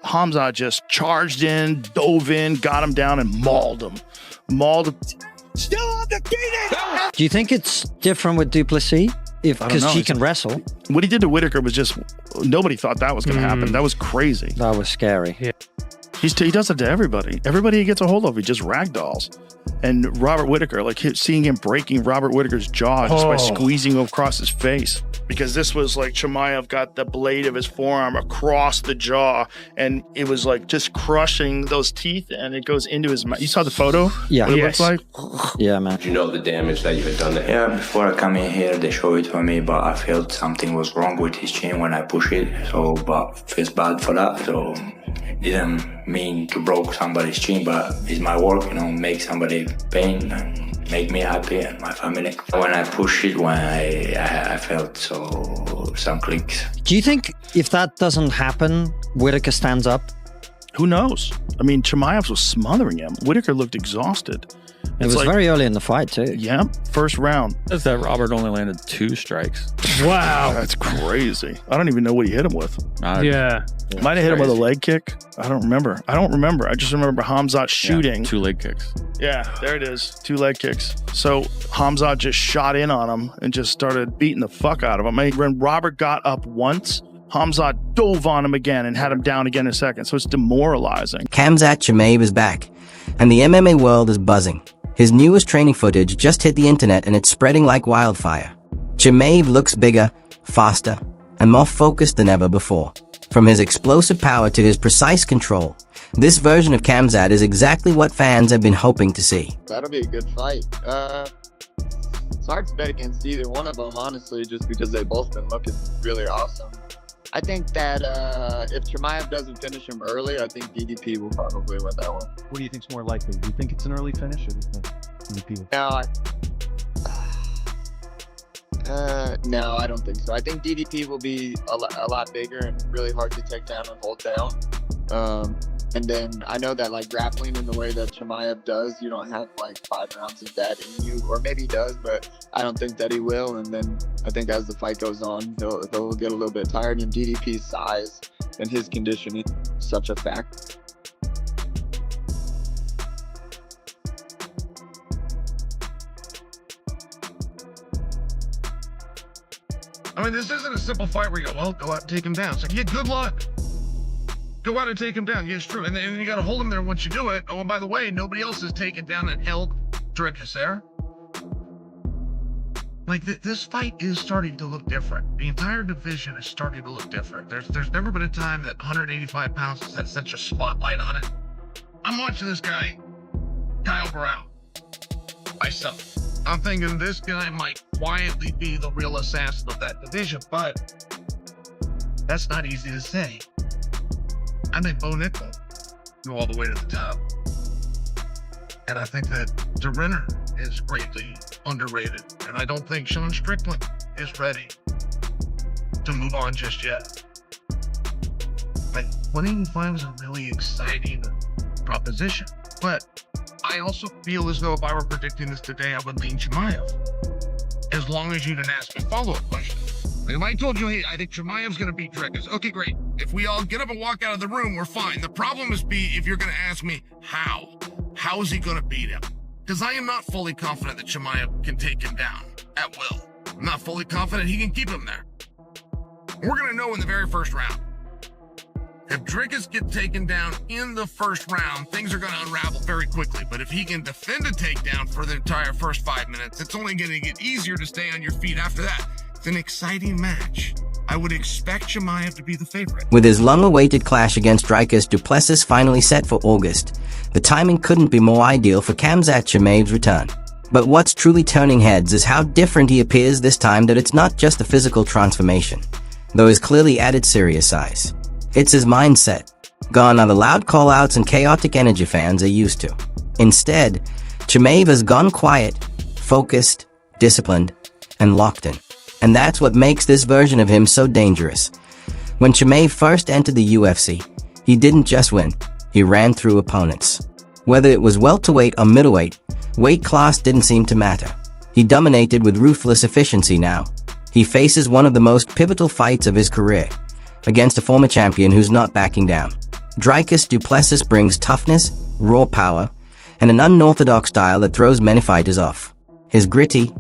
Khamzat just charged in, dove in, got him down, and mauled him. Still undefeated! Do you think it's different with Du Plessis? Because she can wrestle. What he did to Whitaker was just, nobody thought that was going to happen. That was crazy. That was scary. Yeah. He does it to everybody. Everybody he gets a hold of, he just ragdolls. And Robert Whitaker, like seeing him breaking Robert Whitaker's jaw just by squeezing him across his face. Because this was like Chimaev got the blade of his forearm across the jaw, and it was like just crushing those teeth, and it goes into his mouth. You saw the photo? Yeah. What it looks like? Yeah, man. You know the damage that you had done to him? Yeah, before I come in here, they showed it to me, but I felt something was wrong with his chin when I push it. So, but feels bad for that. So, didn't mean to broke somebody's chin, but it's my work, make somebody pain and make me happy and my family. When I push it, when I felt some clicks. Do you think if that doesn't happen, Whitaker stands up? Who knows? I mean, Chimaev was smothering him. Whitaker looked exhausted. It was very early in the fight, too. Yeah, first round. That's that Robert only landed 2 strikes. Wow. That's crazy. I don't even know what he hit him with. Yeah. Might have hit him with a leg kick. I don't remember. I just remember Khamzat shooting. 2 leg kicks. Yeah, there it is. 2 leg kicks. So Khamzat just shot in on him and just started beating the fuck out of him. When Robert got up once, Khamzat dove on him again and had him down again in a second. So it's demoralizing. Khamzat Chimaev is back, and the MMA world is buzzing. His newest training footage just hit the internet, and it's spreading like wildfire. Chimaev looks bigger, faster, and more focused than ever before. From his explosive power to his precise control, this version of Khamzat is exactly what fans have been hoping to see. That'll be a good fight. It's hard to bet against either one of them, honestly, just because they've both been looking really awesome. I think that if Chimaev doesn't finish him early, I think DDP will probably win that one. What do you think's more likely? Do you think it's an early finish, or do you think DDP will? No, I don't think so. I think DDP will be a lot bigger and really hard to take down and hold down. And then I know that like grappling in the way that Chimaev does, you don't have like 5 rounds of that in you, or maybe he does, but I don't think that he will. And then I think as the fight goes on, he'll get a little bit tired. And DDP's size and his conditioning is such a factor. I mean, this isn't a simple fight where you go, well, go out and take him down. It's like, yeah, good luck. Go out and take him down. Yeah, it's true. And then you got to hold him there once you do it. Oh, and by the way, nobody else has taken down and held Dricus there. Like, this fight is starting to look different. The entire division is starting to look different. There's never been a time that 185 pounds has had such a spotlight on it. I'm watching this guy, Kyle Brown, myself. I'm thinking this guy might quietly be the real assassin of that division, but that's not easy to say. I think Bo Nickel go all the way to the top. And I think that DeRinner is greatly underrated. And I don't think Sean Strickland is ready to move on just yet. Like, 185 is a really exciting proposition. But I also feel as though if I were predicting this today, I would lean Chimaev. As long as you didn't ask me follow-up questions. Like if I told you, hey, I think Chimaev's going to beat Dricus. Okay, great. If we all get up and walk out of the room, we're fine. The problem is if you're going to ask me how. How is he going to beat him? Because I am not fully confident that Chimaev can take him down at will. I'm not fully confident he can keep him there. We're going to know in the very first round. If Dricus gets taken down in the first round, things are going to unravel very quickly. But if he can defend a takedown for the entire first 5 minutes, it's only going to get easier to stay on your feet after that. It's an exciting match. I would expect Chimaev to be the favorite. With his long-awaited clash against Dricus Du Plessis finally set for August, the timing couldn't be more ideal for Khamzat Chimaev's return. But what's truly turning heads is how different he appears this time, that it's not just a physical transformation, though his clearly added serious size. It's his mindset. Gone are the loud call-outs and chaotic energy fans are used to. Instead, Chimaev has gone quiet, focused, disciplined, and locked in. And that's what makes this version of him so dangerous. When Chimaev first entered the UFC, he didn't just win, he ran through opponents. Whether it was welterweight or middleweight, weight class didn't seem to matter. He dominated with ruthless efficiency now. He faces one of the most pivotal fights of his career, against a former champion who's not backing down. Dricus Du Plessis brings toughness, raw power, and an unorthodox style that throws many fighters off. He's gritty,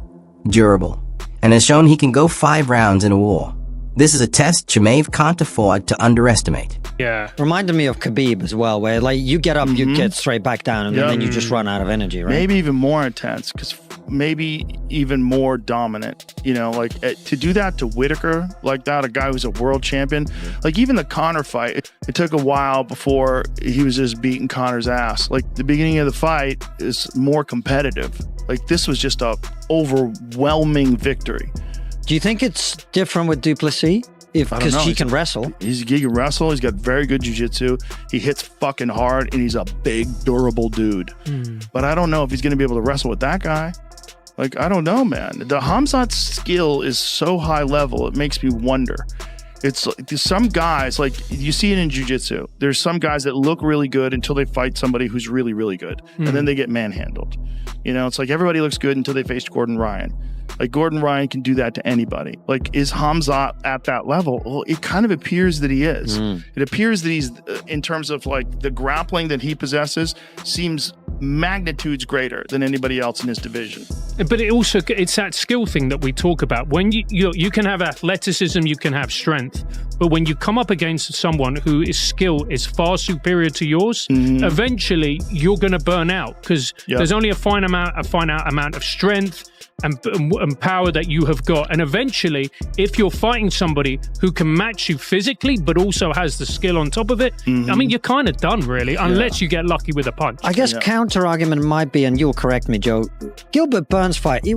durable, and has shown he can go 5 rounds in a war. This is a test Chimaev can't afford to underestimate. Yeah. Reminded me of Khabib as well, where like you get up, you get straight back down, and then you just run out of energy, right? Maybe even more intense, because maybe even more dominant. You know, like to do that to Whitaker like that, a guy who's a world champion. Like even the Conor fight, it took a while before he was just beating Conor's ass. Like the beginning of the fight is more competitive. Like this was just a overwhelming victory. Do you think it's different with Du Plessis? Because he can wrestle. He can wrestle. He's got very good jiu-jitsu. He hits fucking hard, and he's a big, durable dude. But I don't know if he's going to be able to wrestle with that guy. Like, I don't know, man. The Khamzat's skill is so high level, it makes me wonder. It's like some guys, like you see it in jiu-jitsu. There's some guys that look really good until they fight somebody who's really, really good. And then they get manhandled. You know, it's like everybody looks good until they face Gordon Ryan. Like Gordon Ryan can do that to anybody. Like, is Khamzat at that level? Well, it kind of appears that he is. It appears that he's, in terms of like the grappling that he possesses, seems magnitudes greater than anybody else in his division. But it's that skill thing that we talk about. When you can have athleticism, you can have strength, but when you come up against someone whose skill is far superior to yours, eventually you're going to burn out, because there's only a finite amount of strength and power that you have got. And eventually, if you're fighting somebody who can match you physically, but also has the skill on top of it, I mean, you're kind of done, really, unless you get lucky with a punch. I guess counter argument might be, and you'll correct me, Joe, Gilbert Burns' fight, he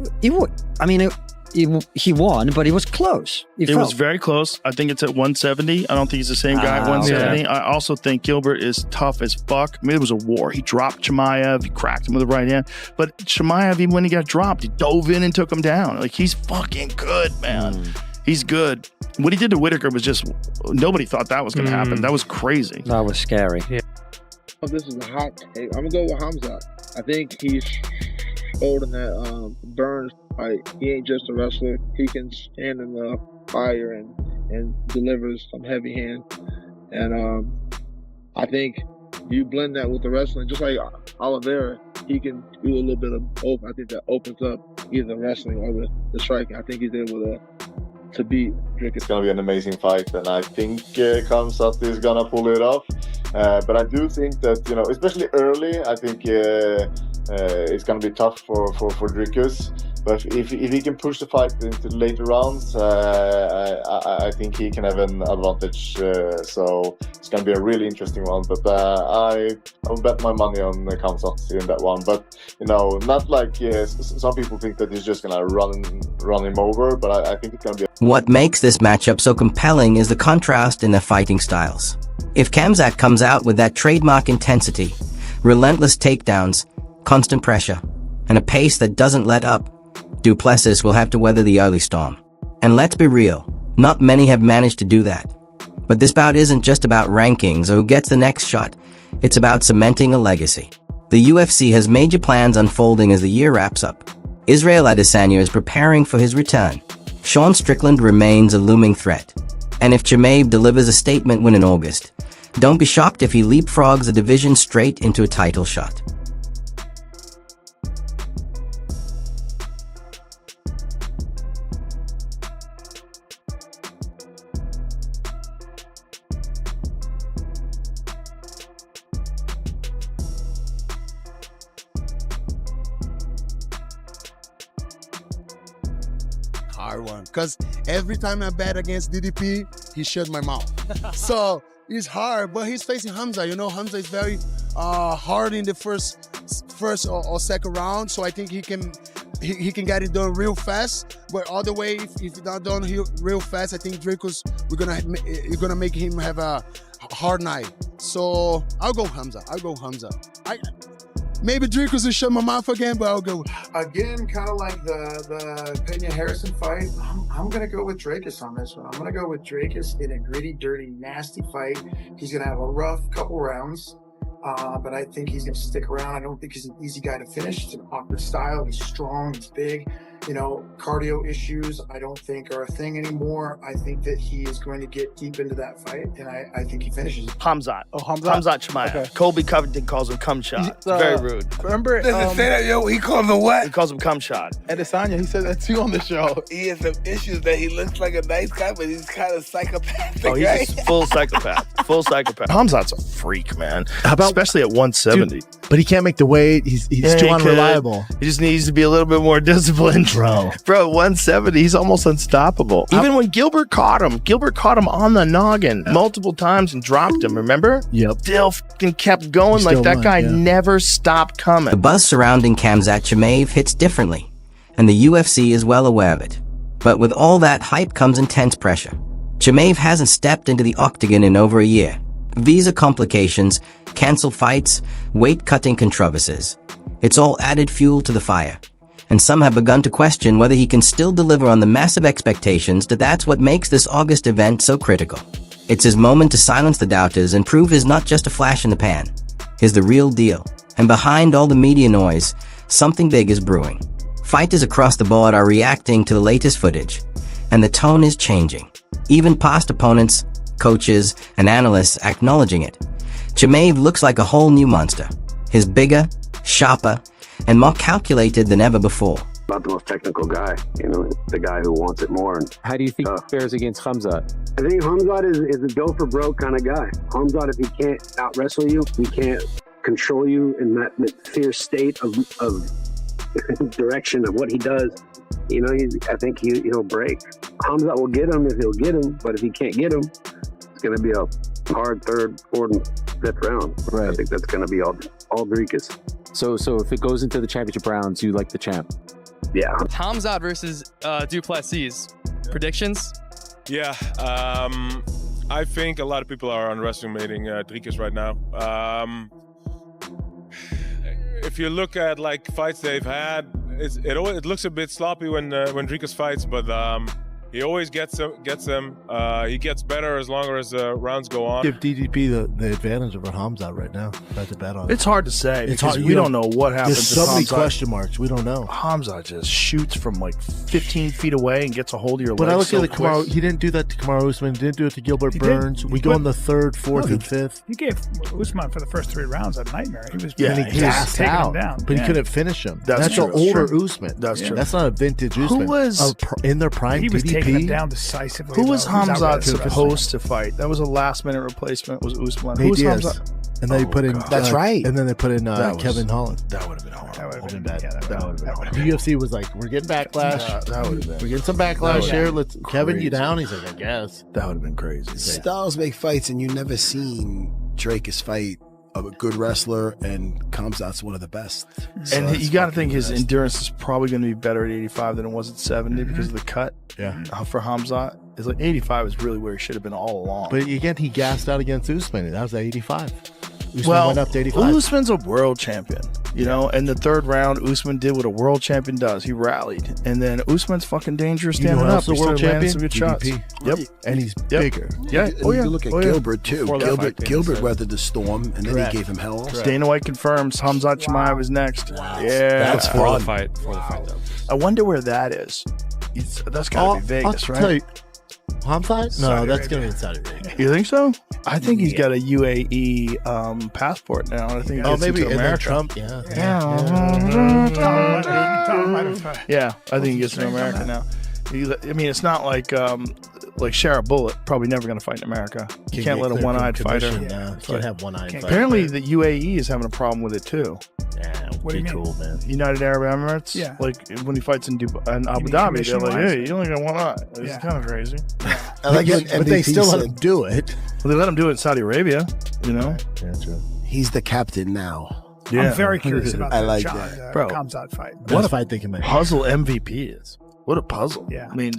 won, but it was close. It was very close. I think it's at 170. I don't think he's the same guy at 170. I also think Gilbert is tough as fuck. I mean, it was a war. He dropped Chimaev. He cracked him with the right hand. But Chimaev, even when he got dropped, he dove in and took him down. Like, he's fucking good, man. He's good. What he did to Whitaker was just, nobody thought that was going to happen. That was crazy. That was scary. Oh, this is a hot take. I'm going to go with Khamzat. I think he's older than that Burns fight. He ain't just a wrestler. He can stand in the fire and delivers some heavy hand. And I think you blend that with the wrestling, just like Oliveira, he can do a little bit of both. I think that opens up either the wrestling or the striking. I think he's able to beat Dricus. It's going to be an amazing fight, and I think Khamzat is going to pull it off. But I do think that, you know, especially early, I think it's going to be tough for Dricus. But if he can push the fight into the later rounds, I think he can have an advantage. So it's going to be a really interesting one. But I'll bet my money on Khamzat in that one. But, you know, not like some people think that he's just going to run him over. But I think it's going to be... What makes this matchup so compelling is the contrast in their fighting styles. If Khamzat comes out with that trademark intensity, relentless takedowns, constant pressure, and a pace that doesn't let up, Du Plessis will have to weather the early storm. And let's be real, not many have managed to do that. But this bout isn't just about rankings or who gets the next shot, it's about cementing a legacy. The UFC has major plans unfolding as the year wraps up. Israel Adesanya is preparing for his return. Sean Strickland remains a looming threat. And if Chimaev delivers a statement win in August, don't be shocked if he leapfrogs the division straight into a title shot. Hard one, because every time I bet against DDP, he shut my mouth. So it's hard, but he's facing Khamzat. You know, Khamzat is very hard in the first or second round, so I think he can get it done real fast. But other way, if it's not done real fast, I think Dricus, you're gonna make him have a hard night. So I'll go Khamzat. Maybe Dricus will shut my mouth again, but I'll go. Again, kind of like the Pena-Harrison fight, I'm going to go with Dricus on this one. I'm going to go with Dricus in a gritty, dirty, nasty fight. He's going to have a rough couple rounds, but I think he's going to stick around. I don't think he's an easy guy to finish. It's an awkward style. He's strong. He's big. Cardio issues I don't think are a thing anymore. I think that he is going to get deep into that fight, and I think he finishes. Khamzat. Khamzat Chimaev. Okay. Colby Covington calls him cum shot. It's very rude. Remember? Say that, yo. He calls him what? He calls him cum shot. Adesanya, he said that too on the show. He has some issues that he looks like a nice guy, but he's kind of psychopathic. Oh, he's right? a full psychopath. Full psychopath. Khamzat's a freak, man. Especially at 170. Dude, but he can't make the weight. He's too unreliable. He just needs to be a little bit more disciplined. Bro, 170, he's almost unstoppable. Even when Gilbert caught him on the noggin multiple times and dropped him, remember? Yep. Still fucking kept going like that guy never stopped coming. The buzz surrounding Khamzat Chimaev hits differently, and the UFC is well aware of it. But with all that hype comes intense pressure. Chimaev hasn't stepped into the octagon in over a year. Visa complications, canceled fights, weight-cutting controversies. It's all added fuel to the fire. And some have begun to question whether he can still deliver on the massive expectations that's what makes this August event so critical. It's his moment to silence the doubters and prove he's not just a flash in the pan. He's the real deal. And behind all the media noise, something big is brewing. Fighters across the board are reacting to the latest footage, and the tone is changing. Even past opponents, coaches, and analysts acknowledging it. Chimaev looks like a whole new monster. He's bigger, sharper, and more calculated than ever before. Not the most technical guy, the guy who wants it more. How do you think he fares against Khamzat? I think Khamzat is a go for broke kind of guy. Khamzat, if he can't out wrestle you, he can't control you in that fierce state of direction of what he does. I think he'll break. Khamzat will get him if he'll get him, but if he can't get him, it's going to be a hard third, fourth, and fifth round. Right. I think that's going to be all Dricus. So if it goes into the championship rounds, you like the champ? Yeah. Khamzat versus Du Plessis. Predictions? Yeah. I think a lot of people are underestimating Dricus right now. If you look at fights they've had, it looks a bit sloppy when Dricus fights, but he always gets them. He gets better as longer as rounds go on. Give DDP the advantage over Khamzat right now. That's a bet on it. It's hard to say because we don't know what happens. There's so many question marks. We don't know. Khamzat just shoots from 15 feet away and gets a hold of your But leg. I look so at Kamaru. He didn't do that to Kamaru Usman. He didn't do it to Gilbert Burns. We go in the third, fourth, and fifth. He gave Usman for the first 3 rounds a nightmare. He was he gassed taking out, him down. but he couldn't finish him. That's true. an older Usman. That's true. That's not a vintage Usman. Who was in their prime? He was DDP? taking him down decisively. Who was though. He Khamzat outright supposed to fight? That was a last-minute replacement. Was Usman? Who Nate was Diaz. Hamzat? And then they put in. God. That's right. And then they put in Kevin Holland. That would have been horrible. That would have been bad. Yeah, That would have been. The UFC was like, "We're getting backlash. That would have been. We're getting some backlash here. Let's Kevin, you crazy. down?" He's like, "I guess." That would have been crazy. Styles make fights, and you never seen Dricus fight of a good wrestler, and Khamzat's one of the best. So And that's you got to fucking think his best. endurance is probably going to be better at 85 than it was at 70 because of the cut. Yeah. For Khamzat, it's 85 is really where he should have been all along. But again, he gassed out against Usman. That was at 85. Usman went up to 85. Usman's a world champion, in the third round, Usman did what a world champion does. He rallied. And then Usman's fucking dangerous standing up. The He world started landing champion? some good shots. DDP. Yep. And he's bigger. Yeah. And Oh, yeah. you look at Oh, yeah. Gilbert, too. Before that fight, Gilbert weathered the storm, and then Correct. he gave him hell. Dana White confirms Khamzat Chimaev is next. Yeah. That's For fun. the fight, though. I wonder where that is. That's got to be Vegas, I'll right? tell you, Khamzat? No, Saudi that's going to Arabia. be in Saudi Arabia. You think so? I think he's got a UAE passport now. I think he gets maybe into and then America. Trump. Yeah, I think he gets into America now. I mean, it's not like Shara Bullet, probably never going to fight in America. You can't let a one-eyed fighter. Can't have one-eyed fighter. Apparently, the UAE is having a problem with it too. Yeah, What do you mean? cool, man. United Arab Emirates. Yeah. Like when he fights in Dubai and Abu mean Dhabi, they're like, commission-wise? "Hey, you only got one eye." It's Yeah. kind of crazy. I like what But they MVP still let said. him do it. Well, they let him do it in Saudi Arabia. Yeah, true. He's the captain now. Yeah. I'm very curious about I the like John, that. Bro. Khamzat fight. What Best fight they can make. puzzle MVP is. What a puzzle. Yeah. I mean,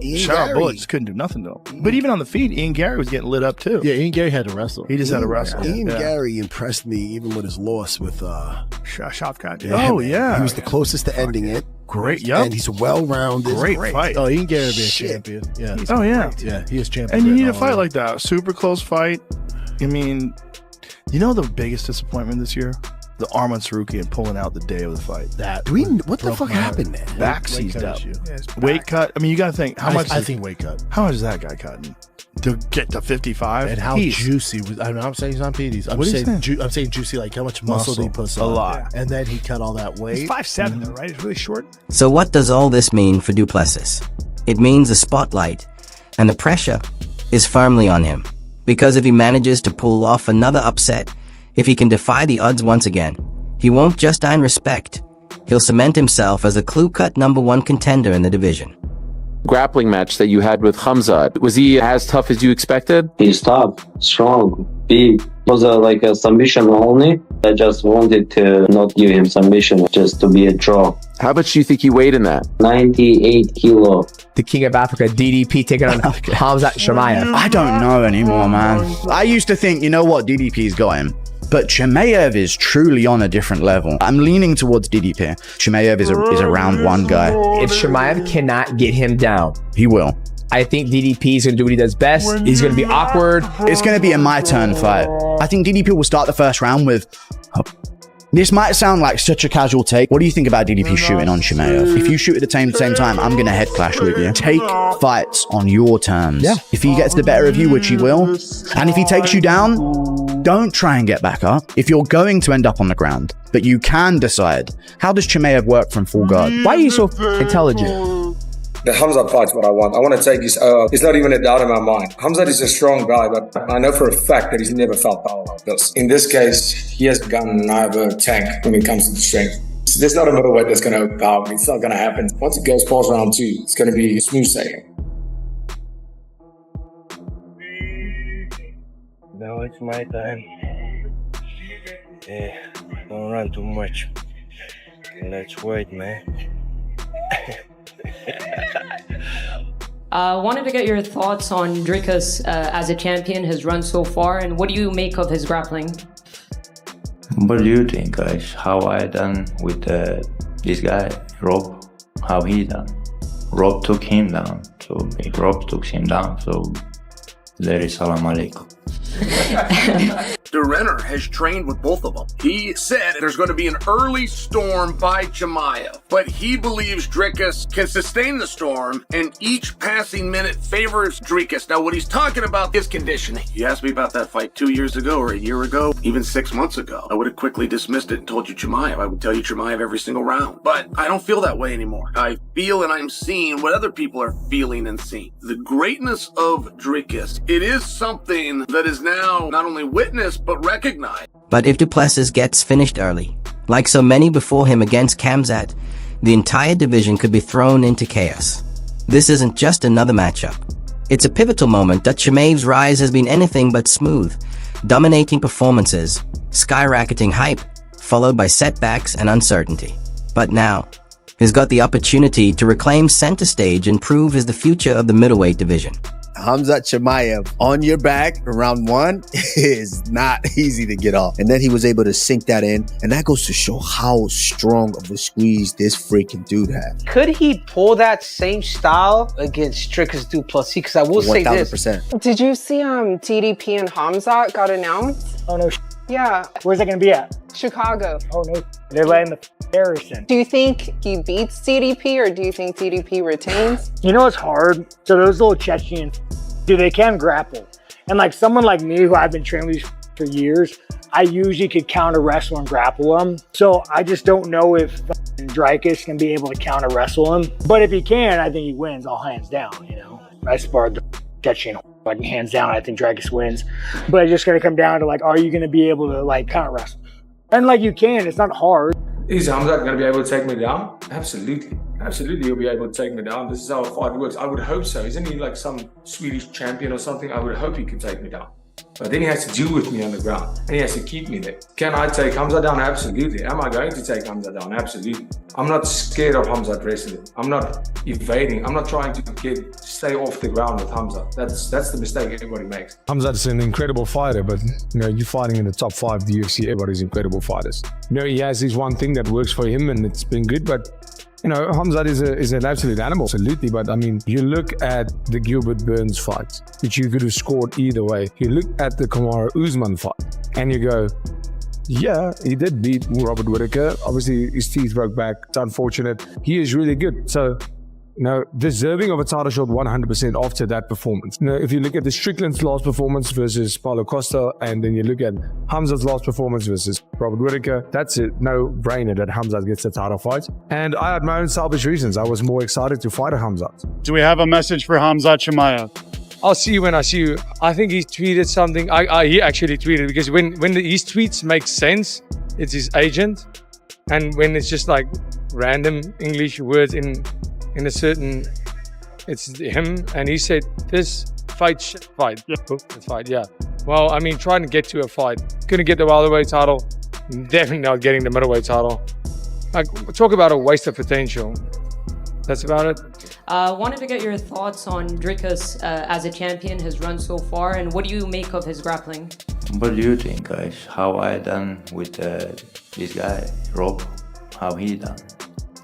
Ian Shara Gary. Bullet just couldn't do nothing to him. But even on the feet, Ian Gary was getting lit up too. Yeah, Ian Gary had to wrestle. He just had to wrestle. Ian Yeah. Gary impressed me even with his loss with Shotgun. Oh, man. yeah. He was the closest to ending it. Great. Yep. And he's well-rounded. Great fight. Oh, Ian Gary would be a Shit. champion. Yeah. Oh, yeah. Yeah, he is champion. And you need a Oh, fight yeah. like that. Super close fight. I mean, the biggest disappointment this year the arm on Sarukian pulling out the day of the fight. What the fuck happened there? Back seized up. Weight cut. I mean, you got to think how much. I think weight cut. How much is that guy cutting to get to 55? And how juicy was? I'm not saying he's on PEDs. I'm saying juicy. Like how much muscle did he put on? A lot. Yeah. And then he cut all that weight. He's 5'7" though, right? He's really short. So what does all this mean for Du Plessis? It means the spotlight and the pressure is firmly on him. Because if he manages to pull off another upset, if he can defy the odds once again, he won't just earn respect. He'll cement himself as a clear-cut #1 contender in the division. Grappling match that you had with Khamzat, was he as tough as you expected? He's tough, strong, big. It was like a submission only. I just wanted to not give him submission, just to be a draw. How much do you think he weighed in that? 98 kilo. The King of Africa, DDP, taking on Khamzat Chimaev. I don't know anymore, man. I used to think, you know what, DDP's got him. But Chimaev is truly on a different level. I'm leaning towards DDP. Chimaev is a round one guy. If Chimaev cannot get him down, he will. I think DDP is going to do what he does best. He's going to be awkward. It's going to be a my turn fight. I think DDP will start the first round with... This might sound like such a casual take. What do you think about DDP shooting on Chimaev? If you shoot at the same time, I'm going to head clash with you. Take fights on your terms. Yeah. If he gets the better of you, which he will, and if he takes you down, don't try and get back up. If you're going to end up on the ground, but you can decide, how does Chimaev work from full guard? Why are you so intelligent? The Khamzat fight's what I want. I want to take his it's not even a doubt in my mind. Khamzat is a strong guy, but I know for a fact that he's never felt power like this. In this case, he has become neither a tank when it comes to the strength. So there's not a middleweight that's going to overpower me. It's not going to happen. Once it goes past round 2, it's going to be smooth sailing. Now it's my time. Yeah, don't run too much. Let's wait, man. Wanted to get your thoughts on Dricus as a champion, his run so far, and what do you make of his grappling? What do you think, guys? How I done with this guy, Rob? How he done? Rob took him down, so Big Rob took him down, so there is salam alaikum. De Renner has trained with both of them. He said there's going to be an early storm by Chimaev, but he believes Dricus can sustain the storm, and each passing minute favors Dricus. Now, what he's talking about is conditioning. You asked me about that fight 2 years ago, or a year ago, even 6 months ago. I would have quickly dismissed it and told you Chimaev. I would tell you Chimaev every single round. But I don't feel that way anymore. I feel and I'm seeing what other people are feeling and seeing. The greatness of Dricus. It is something that is now not only witnessed, but recognized. But if Du Plessis gets finished early, like so many before him against Khamzat, the entire division could be thrown into chaos. This isn't just another matchup. It's a pivotal moment that Chimaev's rise has been anything but smooth, dominating performances, skyrocketing hype, followed by setbacks and uncertainty. But now, he's got the opportunity to reclaim center stage and prove he's the future of the middleweight division. Hamzat Chimaev on your back round 1 is not easy to get off. And then he was able to sink that in. And that goes to show how strong of a squeeze this freaking dude had. Could he pull that same style against Dricus Du Plessis? Because I will say this. 1000%. Did you see TDP and Khamzat got announced? Oh, no. Yeah. Where's that going to be at? Chicago. Oh, no. They're letting the terrorists in. Do you think he beats TDP or do you think TDP retains? You know what's hard? So those little Chechen, dude, they can grapple. And like someone like me who I've been training with for years, I usually could counter wrestle and grapple them. So I just don't know if Dricus can be able to counter wrestle him. But if he can, I think he wins all hands down, you know. I sparred the Chechen, like hands down, I think Dricus wins. But it's just going to come down to like, are you going to be able to like counter wrestle? And like you can, it's not hard. Is Khamzat going to be able to take me down? Absolutely. Absolutely, he'll be able to take me down. This is how a fight works. I would hope so. Isn't he like some Swedish champion or something? I would hope he could take me down. But then he has to deal with me on the ground, and he has to keep me there. Can I take Khamzat down? Absolutely. Am I going to take Khamzat down? Absolutely. I'm not scared of Khamzat wrestling. I'm not evading. I'm not trying to stay off the ground with Khamzat. That's the mistake everybody makes. Khamzat's an incredible fighter, but you know, you're fighting in the top 5 of the UFC. Everybody's incredible fighters. You know, he has his one thing that works for him, and it's been good, but you know, Khamzat is an absolute animal, absolutely. But I mean, you look at the Gilbert Burns fight, which you could have scored either way. You look at the Kamaru Usman fight, and you go, Yeah, he did beat Robert Whittaker. Obviously, his teeth broke back. It's unfortunate. He is really good. So, deserving of a title shot 100% after that performance. If you look at the Strickland's last performance versus Paulo Costa, and then you look at Khamzat's last performance versus Robert Whittaker, that's a no-brainer that Khamzat gets the title fight. And I had my own selfish reasons. I was more excited to fight a Khamzat. Do we have a message for Khamzat Chimaev? I'll see you when I see you. I think he tweeted something. He actually tweeted, because when his tweets make sense, it's his agent. And when it's just like random English words in a certain, it's him. And he said, this fight. Yeah. Fight, yeah. Well, I mean, trying to get to a fight. Couldn't get the welterweight title. Definitely not getting the middleweight title. Like, talk about a waste of potential. That's about it. Wanted to get your thoughts on Dricus as a champion, his run so far, and what do you make of his grappling? What do you think, guys? How I done with this guy, Rob? How he done?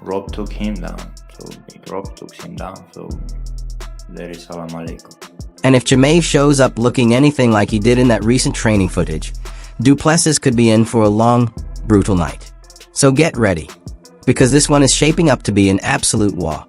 Rob took him down. So Rob took him down. So there is salam alaikum. And if Chimaev shows up looking anything like he did in that recent training footage, Du Plessis could be in for a long, brutal night. So get ready, because this one is shaping up to be an absolute war.